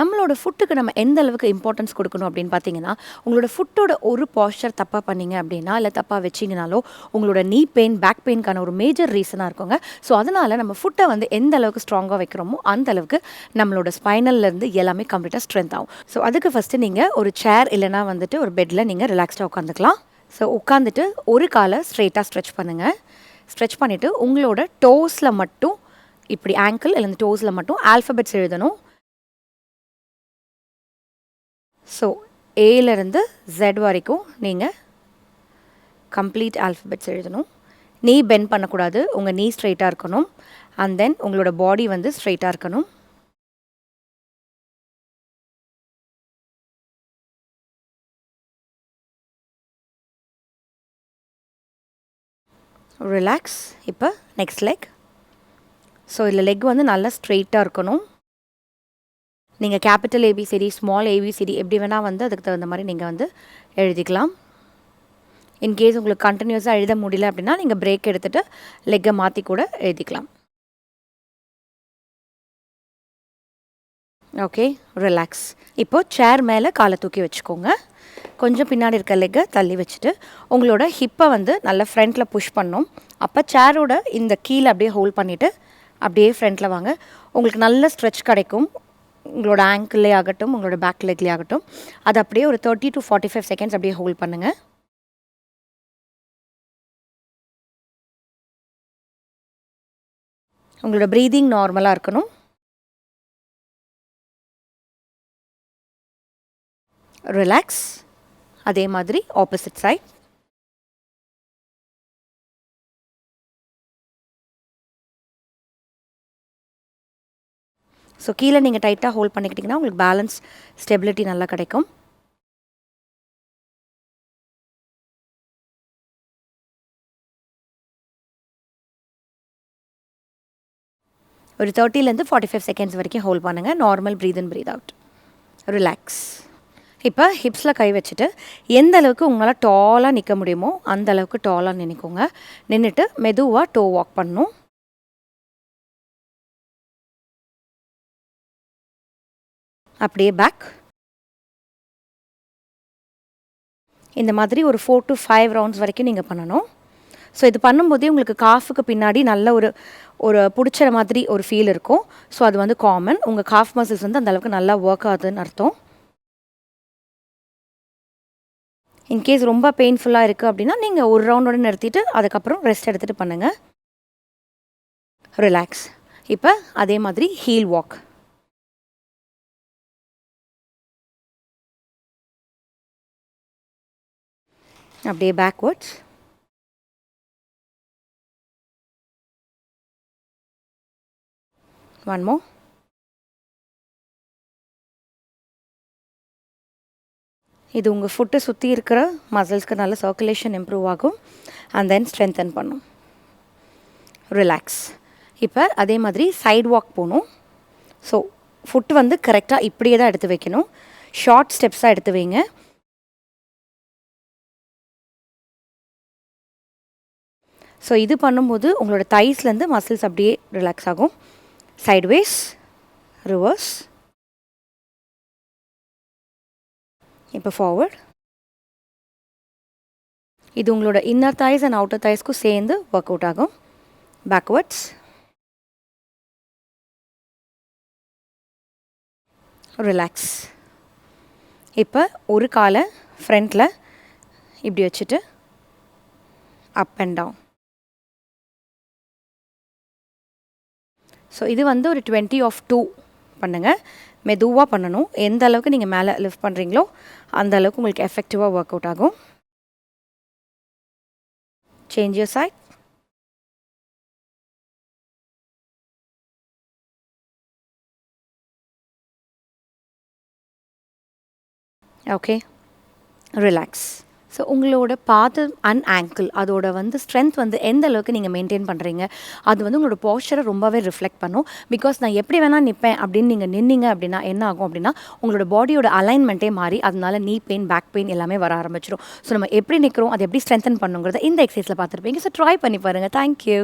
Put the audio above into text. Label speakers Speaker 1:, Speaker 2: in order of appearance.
Speaker 1: நம்மளோட ஃபுட்டுக்கு நம்ம எந்த அளவுக்கு இம்பார்ட்டன்ஸ் கொடுக்கணும் அப்படின்னு பார்த்தீங்கன்னா, உங்களோட ஃபுட்டோட ஒரு பாஸ்ச்சர் தப்பாக பண்ணீங்க அப்படின்னா, இல்லை தப்பாக வச்சிங்கனாலோ, உங்களோட நீ பெயின், பேக் பெயின்க்கான ஒரு மேஜர் ரீசனாக இருக்குங்க. ஸோ அதனால் நம்ம ஃபுட்டை வந்து எந்த அளவுக்கு ஸ்ட்ராங்காக வைக்கிறோமோ, அந்த அளவுக்கு நம்மளோட ஸ்பைனல்லேருந்து எல்லாமே கம்ப்ளீட்டாக ஸ்ட்ரென்த் ஆகும். ஸோ அதுக்கு ஃபஸ்ட்டு நீங்கள் ஒரு சேர் இல்லைனா வந்துட்டு ஒரு பெட்டில் நீங்கள் ரிலாக்ஸ்டாக உட்காந்துக்கலாம். ஸோ உட்காந்துட்டு ஒரு காலை ஸ்ட்ரெயிட்டாக ஸ்ட்ரெச் பண்ணுங்கள். ஸ்ட்ரெச் பண்ணிவிட்டு உங்களோட டோஸில் மட்டும் இப்படி ஆங்கிள் இல்லை இந்த டோஸில் மட்டும் ஆல்ஃபபெட்ஸ் எழுதணும். ஸோ ஏலேருந்து Z வரைக்கும் நீங்கள் கம்ப்ளீட் ஆல்ஃபபெட்ஸ் எழுதணும். நீ பெண்ட் பண்ணக்கூடாது, உங்கள் நீ ஸ்ட்ரெயிட்டாக இருக்கணும். அண்ட் தென் உங்களோட பாடி வந்து ஸ்ட்ரெயிட்டாக இருக்கணும். ரிலாக்ஸ். இப்போ நெக்ஸ்ட் லெக். ஸோ இதில் லெக் வந்து நல்லா ஸ்ட்ரெயிட்டாக இருக்கணும். நீங்கள் கேபிட்டல் ஏபிசிடி, ஸ்மால் ஏபிசிடி எப்படி வேணால் வந்து அதுக்கு தகுந்த மாதிரி நீங்கள் வந்து எழுதிக்கலாம். இன்கேஸ் உங்களுக்கு கண்டினியூஸாக எழுத முடியல அப்படின்னா நீங்கள் பிரேக் எடுத்துகிட்டு லெக்கை மாற்றி கூட எழுதிக்கலாம். Okay, relax. இப்போது சேர் மேலே காலை தூக்கி வச்சுக்கோங்க. கொஞ்சம் பின்னாடி இருக்க லெக்கை தள்ளி வச்சுட்டு உங்களோட ஹிப்பை வந்து நல்லா ஃப்ரண்ட்டில் புஷ் பண்ணணும். அப்போ சேரோட இந்த கீழே அப்படியே ஹோல்ட் பண்ணிவிட்டு அப்படியே ஃப்ரண்ட்டில் வாங்க. உங்களுக்கு நல்ல ஸ்ட்ரெச் கிடைக்கும். உங்களோட ஆங்கிள்லே ஆகட்டும், உங்களோட பேக் லெக்லேயே ஆகட்டும். அது அப்படியே ஒரு 30 to 45 செகண்ட்ஸ் அப்படியே ஹோல்ட் பண்ணுங்கள். உங்களோட ப்ரீதிங் நார்மலாக இருக்கணும். ரிலாக்ஸ். அதே மாதிரி ஆப்போசிட் சைட். ஸோ கீழே நீங்கள் டைட்டாக ஹோல்ட் பண்ணிக்கிட்டிங்கன்னா உங்களுக்கு பேலன்ஸ், ஸ்டெபிலிட்டி நல்லா கிடைக்கும். ஒரு 30லேருந்து 45 செகண்ட்ஸ் வரைக்கும் ஹோல்ட் பண்ணுங்கள். Normal breath in breathe out. Relax. இப்போ ஹிப்ஸில் கை வச்சுட்டு எந்த அளவுக்கு உங்களால் டாலாக நிற்க முடியுமோ அந்த அளவுக்கு டாலாக நினைக்கோங்க. நின்றுட்டு மெதுவாக டோ வாக் பண்ணணும். அப்படியே பேக். இந்த மாதிரி ஒரு 4 to 5 ரவுண்ட்ஸ் வரைக்கும் நீங்கள் பண்ணணும். ஸோ இது பண்ணும்போதே உங்களுக்கு காஃபுக்கு பின்னாடி நல்ல ஒரு பிடிச்ச மாதிரி ஒரு ஃபீல் இருக்கும். ஸோ அது வந்து காமன். உங்கள் காஃப் மசில்ஸ் வந்து அந்தளவுக்கு நல்லா ஒர்க் ஆகுதுன்னு அர்த்தம். இன்கேஸ் ரொம்ப பெயின்ஃபுல்லாக இருக்குது அப்படின்னா நீங்கள் ஒரு ரவுண்டோடு நிறுத்திட்டு அதுக்கப்புறம் ரெஸ்ட் எடுத்துகிட்டு பண்ணுங்கள். ரிலாக்ஸ். இப்போ அதே மாதிரி ஹீல் வாக். அப்படியே பேக்வர்ட்ஸ். One more. இது உங்கள் ஃபுட்டை சுற்றி இருக்கிற மசில்ஸ்க்கு நல்ல சர்க்குலேஷன் இம்ப்ரூவ் ஆகும். அண்ட் தென் ஸ்ட்ரென்தன் பண்ணும். ரிலாக்ஸ். இப்போ அதே மாதிரி சைட் வாக் போகணும். ஸோ ஃபுட்டு வந்து கரெக்டாக இப்படியே தான் எடுத்து வைக்கணும். ஷார்ட் ஸ்டெப்ஸாக எடுத்து வைங்க. ஸோ இது பண்ணும்போது உங்களோட தைஸ்லேருந்து மசில்ஸ் அப்படியே ரிலாக்ஸ் ஆகும். Sideways, reverse. இப்போ ஃபார்வர்ட். இது உங்களோட இன்னர் தைஸ் அண்ட் அவுட்டர் தைஸ்க்கும் சேர்ந்து ஒர்க் அவுட் ஆகும். பேக்வர்ட்ஸ். ரிலாக்ஸ். இப்போ ஒரு காலை ஃப்ரண்ட்டில் இப்படி வச்சுட்டு அப் அண்ட் டவுன். ஸோ இது வந்து ஒரு 20 of 2 பண்ணுங்கள். மெதுவாக பண்ணணும். எந்த அளவுக்கு நீங்கள் மேலே லிஃப்ட் பண்ணுறீங்களோ அந்த அளவுக்கு உங்களுக்கு எஃபெக்டிவாக ஒர்க் அவுட் ஆகும். Change your side. Okay, relax. So உங்களோட பாதம் அண்ட் ஆங்கிள் அதோட வந்து ஸ்ட்ரென்த் வந்து எந்த அளவுக்கு நீங்கள் மெயின்டைன் பண்ணுறீங்க அது வந்து உங்களோட போஸ்டரை ரொம்பவே ரிஃப்ளெக்ட் பண்ணும். பிகாஸ் நான் எப்படி வேணால் நிற்பேன் அப்படின்னு நீங்கள் நின்னீங்க அப்படின்னா என்ன ஆகும் அப்படின்னா உங்களோட பாடியோட அலைன்மெண்ட்டே மாறி அதனால நீ பெயின், பேக் பெயின் எல்லாமே வர ஆரம்பிச்சிடும். ஸோ நம்ம எப்படி நிற்கிறோம், அதை எப்படி ஸ்ட்ரென்தன் பண்ணுங்கிறத இந்த எக்ஸசைஸில் பார்த்துருப்பீங்க. ஸோ ட்ரை பண்ணி பாருங்கள். தேங்க்யூ.